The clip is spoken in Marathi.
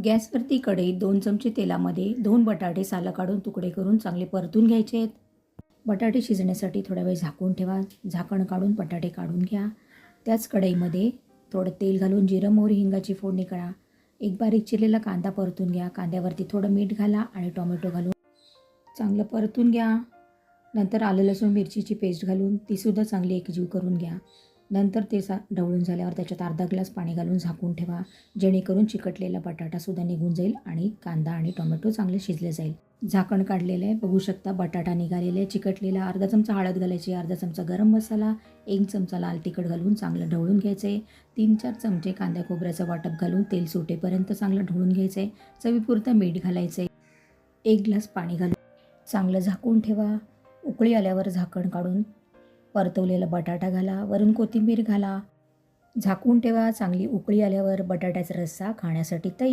गॅसवरती कढईत 2 चमचे तेलामध्ये 2 बटाटे सालं काढून तुकडे करून चांगले परतून घ्यायचे आहेत. बटाटे शिजण्यासाठी थोडा वेळ झाकून ठेवा. झाकण काढून बटाटे काढून घ्या. त्याच कढईमध्ये थोडं तेल घालून जिरं, मोहरी, हिंगाची फोडणी करा. एक बारीक चिरलेला कांदा परतून घ्या. कांद्यावरती थोडं मीठ घाला आणि टोमॅटो घालून चांगलं परतून घ्या. नंतर आलं लसूण मिरचीची पेस्ट घालून तीसुद्धा चांगली एकजीव करून घ्या. नंतर ते ढवळून झाल्यावर त्याच्यात अर्धा ग्लास पाणी घालून झाकून ठेवा, जेणेकरून चिकटलेला बटाटासुद्धा निघून जाईल आणि कांदा आणि टोमॅटो चांगले शिजले जाईल. झाकण काढलेलं आहे, बघू शकता बटाटा निघालेला आहे चिकटलेला. अर्धा चमचा हळद घालायची, अर्धा चमचा गरम मसाला, 1 चमचा लाल तिखट घालून चांगलं ढवळून घ्यायचं आहे. 3-4 चमचे कांद्या खोबऱ्याचं वाटप घालून तेल सुटेपर्यंत चांगलं ढवळून घ्यायचं आहे. चवीपुरतं मीठ घालायचं आहे. 1 ग्लास पाणी घालून चांगलं झाकून ठेवा. उकळी आल्यावर झाकण काढून परतवलेला बटाटा घाला, वरून कोथिंबीर घाला, झाकून ठेवा. चांगली उकळी आल्यावर बटाट्याचा रस्सा खाण्यासाठी तयार.